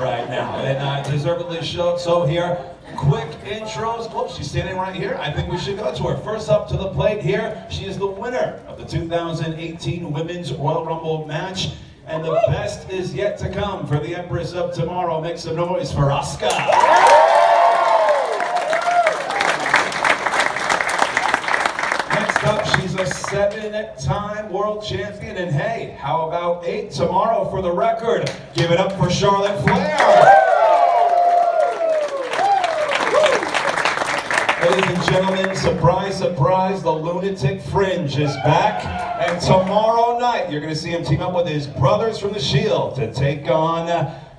right now, and deservedly so here. Quick intros. Oh, she's standing right here. I think we should go to her. First up to the plate here, she is the winner of the 2018 Women's Royal Rumble match. And the best is yet to come for the Empress of Tomorrow. Make some noise for Asuka. Next up, she's a 7-time world champion. And hey, how about 8 tomorrow for the record? Give it up for Charlotte Flair. Ladies and gentlemen, surprise, surprise, the Lunatic Fringe is back. And tomorrow night, you're going to see him team up with his brothers from The Shield to take on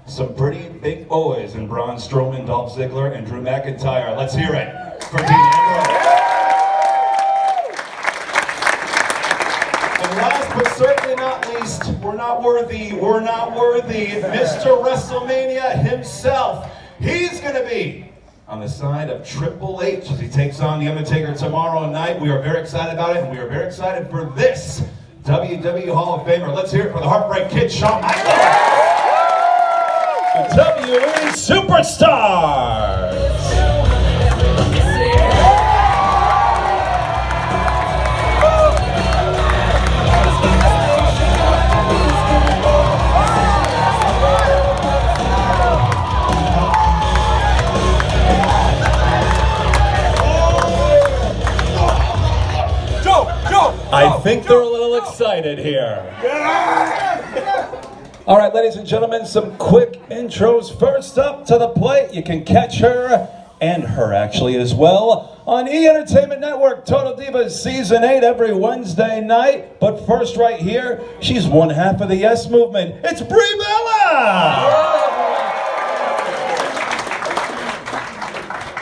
some pretty big boys in Braun Strowman, Dolph Ziggler, and Drew McIntyre. Let's hear it for Dean Ambrose. And last but certainly not least, we're not worthy, Mr. WrestleMania himself. He's going to be on the side of Triple H as he takes on The Undertaker tomorrow night. We are very excited about it, and we are very excited for this WWE Hall of Famer. Let's hear it for the Heartbreak Kid, Shawn Michaels. The WWE Superstars. I think they're a little excited here. All right, ladies and gentlemen, some quick intros. First up to the plate, you can catch her, and her actually as well, on E! Entertainment Network, Total Divas Season 8 every Wednesday night. But first right here, she's one half of the Yes Movement. It's Brie Bella!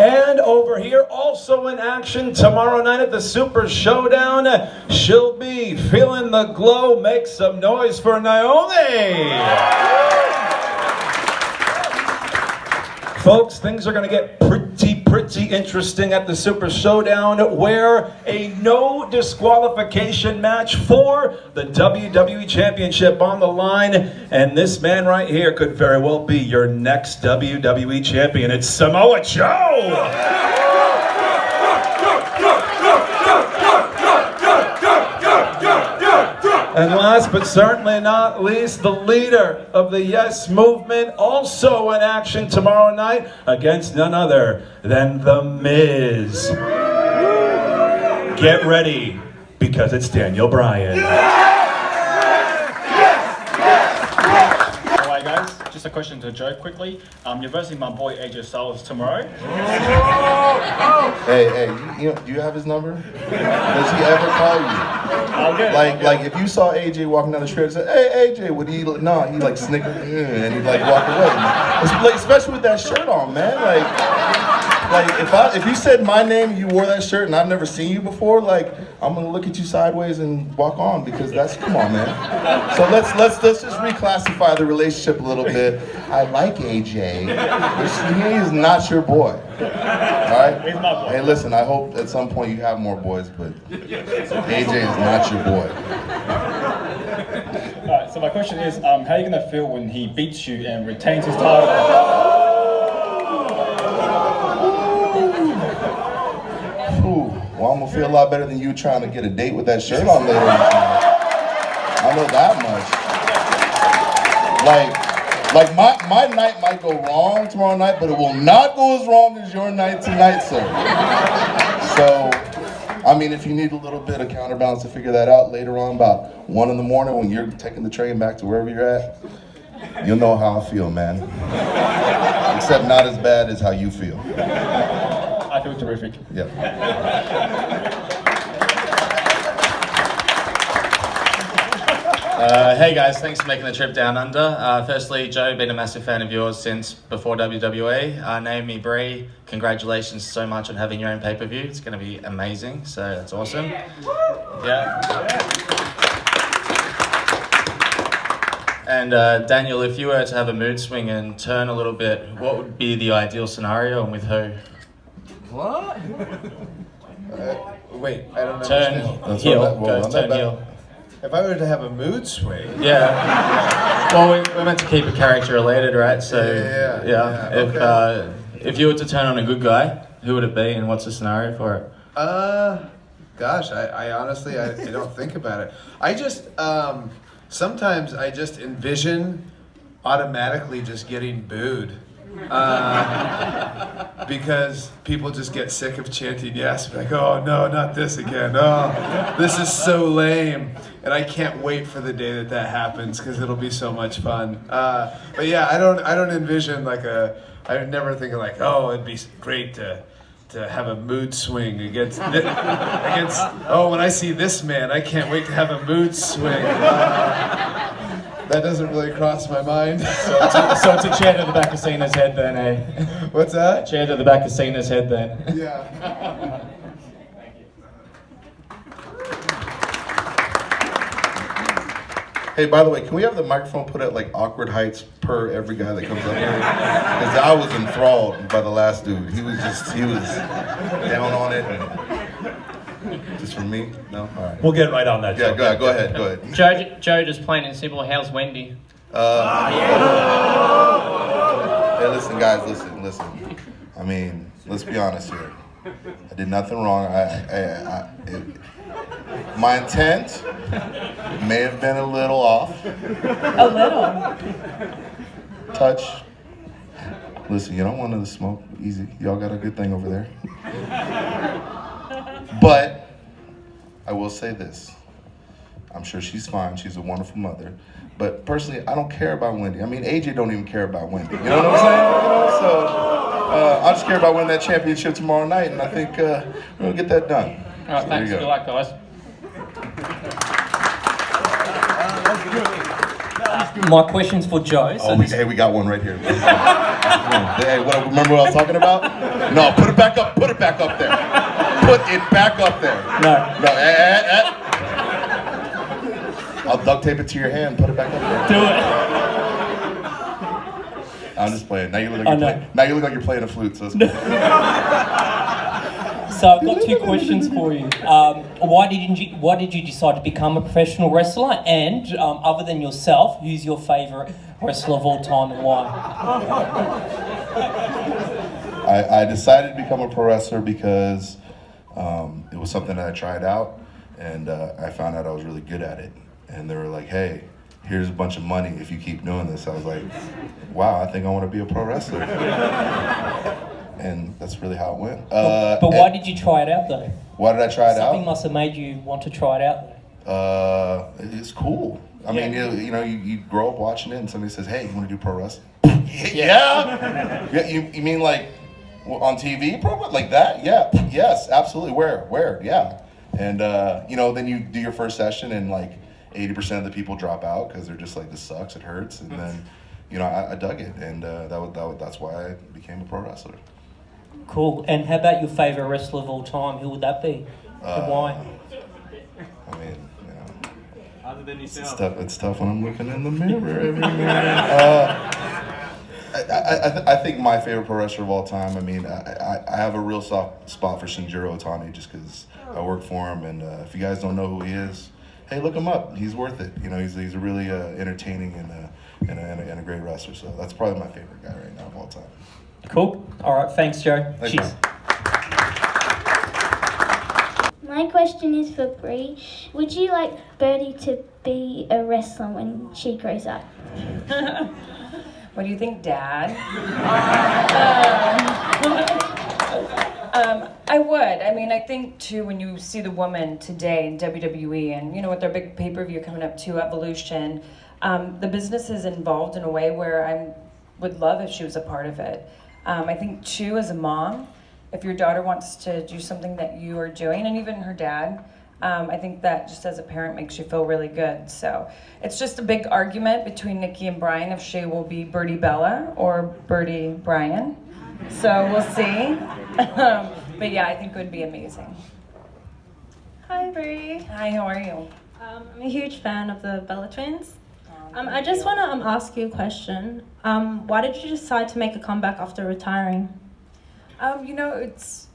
And over here, also in action tomorrow night at the Super Showdown, she'll be feeling the glow. Make some noise for Naomi! Folks, things are going to get pretty interesting at the Super Showdown, where a no disqualification match for the WWE Championship on the line. And this man right here could very well be your next WWE Champion. It's Samoa Joe! And last but certainly not least, the leader of the Yes Movement, also in action tomorrow night against none other than The Miz. Get ready, because it's Daniel Bryan. Alright guys, just a question to Joe quickly. You're versing my boy AJ Styles tomorrow. Hey, do you have his number? Does he ever call you? Like if you saw AJ walking down the street and said, "Hey AJ," would he? No, he like snicker and he'd like walk away. Especially with that shirt on, man. Like if you said my name and you wore that shirt and I've never seen you before, like I'm gonna look at you sideways and walk on, because come on, man. So let's just reclassify the relationship a little bit. I like AJ. He is not your boy. Alright? He's my boy. Hey, listen, I hope at some point you have more boys, but AJ is not your boy. Alright, so my question is, how are you gonna feel when he beats you and retains his title? Well, I'm gonna feel a lot better than you trying to get a date with that shirt on later. I know that much. Like my night might go wrong tomorrow night, but it will not go as wrong as your night tonight, sir. So, I mean, if you need a little bit of counterbalance to figure that out later on, about 1 in the morning when you're taking the train back to wherever you're at, you'll know how I feel, man. Except not as bad as how you feel. I feel terrific. Yeah. Hey guys, thanks for making the trip down under. Firstly, Joe, been a massive fan of yours since before WWE. Naomi, Brie, congratulations so much on having your own pay-per-view. It's going to be amazing, so that's awesome. Yeah. And Daniel, if you were to have a mood swing and turn a little bit, what would be the ideal scenario and with who? What? Wait, I don't Turn understand. heel. Go turn heel. If I were to have a mood swing. Yeah. Well, we're meant to keep it character related, right? So Yeah, okay. If you were to turn on a good guy, who would it be, and what's the scenario for it? Gosh, I honestly I don't think about it. I just sometimes I just envision automatically just getting booed. Because people just get sick of chanting yes, like, oh no, not this again. Oh, this is so lame, and I can't wait for the day that happens because it'll be so much fun. But yeah, I don't envision like I never think of like, oh, it'd be great to have a mood swing against oh, when I see this man, I can't wait to have a mood swing. That doesn't really cross my mind. So it's a chair to the back of Cena's head then, eh? What's that? Chair to the back of Cena's head then. Yeah. Hey, by the way, can we have the microphone put at like awkward heights per every guy that comes up here? Because I was enthralled by the last dude. He was down on it. And just for me? No? All right. We'll get right on that. Yeah, go ahead. Joe, just plain and simple, how's Wendy? Hey, listen, guys, listen. I mean, let's be honest here. I did nothing wrong. My intent may have been a little off. A little? Touch. Listen, you don't want to smoke. Easy. Y'all got a good thing over there. But I will say this. I'm sure she's fine. She's a wonderful mother. But personally, I don't care about Wendy. I mean, AJ don't even care about Wendy. You know what I'm saying? So I just care about winning that championship tomorrow night, and I think we're going to get that done. All right, So thanks. Good luck, guys. My question's for Joe. Oh, we got one right here. Hey, remember what I was talking about? No, put it back up there. Put it back up there. No. I'll duct tape it to your hand. Put it back up there. Do it. I'm just playing. Now you look like you're playing a flute. So it's cool. So I've got two questions for you. Why did you decide to become a professional wrestler? And other than yourself, who's your favorite wrestler of all time and why? I decided to become a pro wrestler because it was something that I tried out, and I found out I was really good at it. And they were like, "Hey, here's a bunch of money if you keep doing this." I was like, "Wow, I think I want to be a pro wrestler." And that's really how it went. But why did you try it out though? Why did I try it out? Something must have made you want to try it out though. It's cool. I mean, you grow up watching it, and somebody says, "Hey, you want to do pro wrestling?" Yeah. You mean like on TV, pro like that? Yeah. Yes, absolutely. Where? Yeah. And then you do your first session, and like 80% of the people drop out because they're just like, "This sucks. It hurts." And then, I dug it, and that's why I became a pro wrestler. Cool. And how about your favorite wrestler of all time? Who would that be? And why? I mean, other than yourself. It's tough when I'm looking in the mirror every minute. I think my favorite pro wrestler of all time. I mean, I have a real soft spot for Shinjiro Otani just because I work for him, and if you guys don't know who he is, hey, look him up. He's worth it. He's a really entertaining and a great wrestler. So that's probably my favorite guy right now of all time. Cool. All right. Thanks, Joe. Thanks, Cheers. My question is for Brie. Would you like Birdie to be a wrestler when she grows up? What do you think, Dad? I would. I mean, I think too, when you see the woman today in WWE and, with their big pay-per-view coming up to Evolution, the business is involved in a way where I would love if she was a part of it. I think too, as a mom, if your daughter wants to do something that you are doing, and even her dad, I think that just as a parent makes you feel really good. So it's just a big argument between Nikki and Bryan if she will be Birdie Bella or Birdie Bryan. So we'll see. But yeah, I think it would be amazing. Hi, Brie. Hi, how are you? I'm a huge fan of the Bella twins. I just want to ask you a question. Why did you decide to make a comeback after retiring?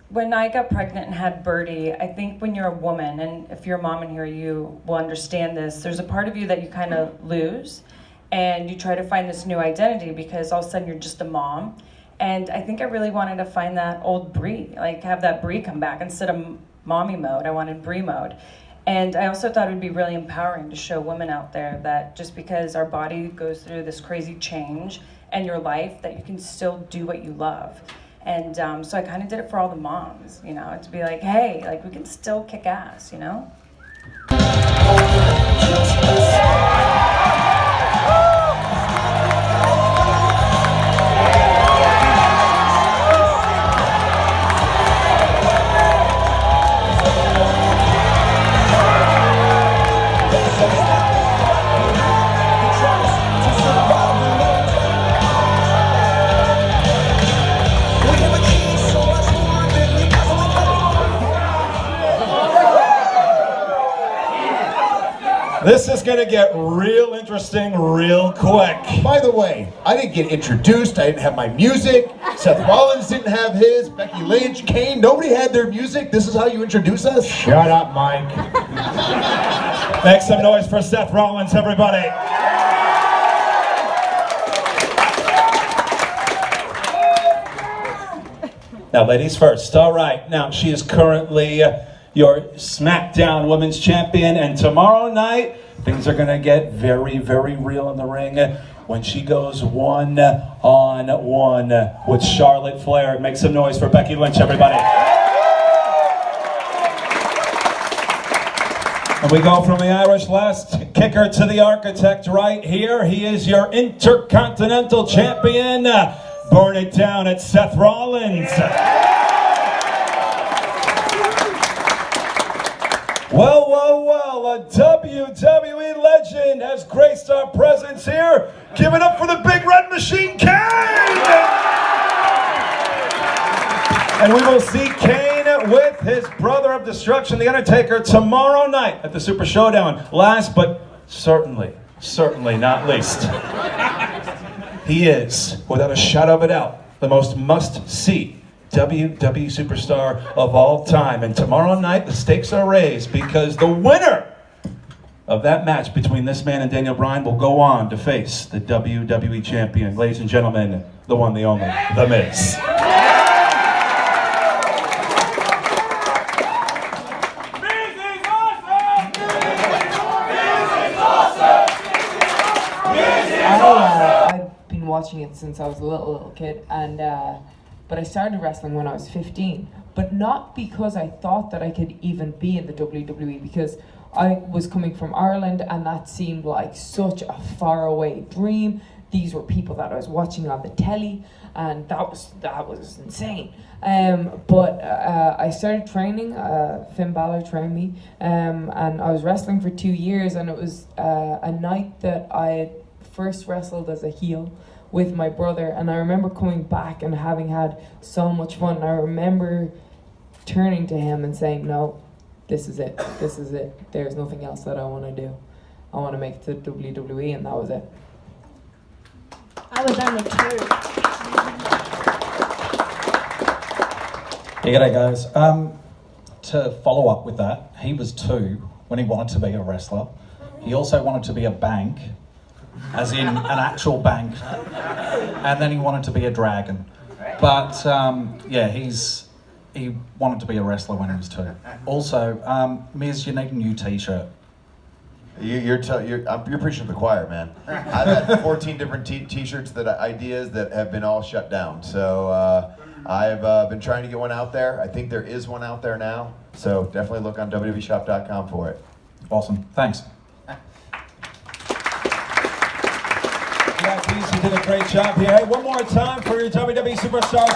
when I got pregnant and had Birdie, I think when you're a woman, and if you're a mom in here, you will understand this, there's a part of you that you kind of lose, and you try to find this new identity because all of a sudden you're just a mom. And I think I really wanted to find that old Brie, like have that Brie come back. Instead of mommy mode, I wanted Brie mode. And I also thought it would be really empowering to show women out there that just because our body goes through this crazy change and your life, that you can still do what you love. And so I kind of did it for all the moms, you know, to be like, hey, like we can still kick ass, you know? This is going to get real interesting real quick. By the way, I didn't get introduced. I didn't have my music. Seth Rollins didn't have his. Becky Lynch, Kane, nobody had their music. This is how you introduce us? Shut up, Mike. Make some noise for Seth Rollins, everybody. Now, ladies first. All right. Now, she is currently your SmackDown Women's Champion, and tomorrow night things are going to get very, very real in the ring when she goes one-on-one with Charlotte Flair. Make some noise for Becky Lynch, everybody. And we go from the Irish last kicker to the architect right here. He is your Intercontinental Champion. Burn it down at Seth Rollins. Well, well, well, a WWE legend has graced our presence here. Give it up for the Big Red Machine, Kane! And we will see Kane with his brother of destruction, The Undertaker, tomorrow night at the Super Showdown. Last but certainly not least, he is, without a shadow of a doubt, the most must-see WWE superstar of all time. And tomorrow night, the stakes are raised because the winner of that match between this man and Daniel Bryan will go on to face the WWE champion. Ladies and gentlemen, the one, the only, The Miz. I've been watching it since I was a little kid, and but I started wrestling when I was 15, but not because I thought that I could even be in the WWE, because I was coming from Ireland and that seemed like such a faraway dream. These were people that I was watching on the telly, and that was insane. But I started training. Finn Balor trained me, and I was wrestling for 2 years, and it was a night that I had first wrestled as a heel with my brother, and I remember coming back and having had so much fun. I remember turning to him and saying, no, this is it, there's nothing else that I want to do. I want to make it to WWE, and that was it. I was only 2. Yeah, g'day guys. To follow up with that, he was 2 when he wanted to be a wrestler. He also wanted to be a bank, as in an actual bank, and then he wanted to be a dragon. But yeah, he wanted to be a wrestler when he was 2. Also, Miz, you need a new t-shirt. You're preaching to the choir, man. I've had 14 different t-shirts ideas that have been all shut down. So I've been trying to get one out there. I think there is one out there now. So definitely look on www.shop.com for it. Awesome, thanks. Yeah, you did a great job here. Hey, one more time for your WWE superstars.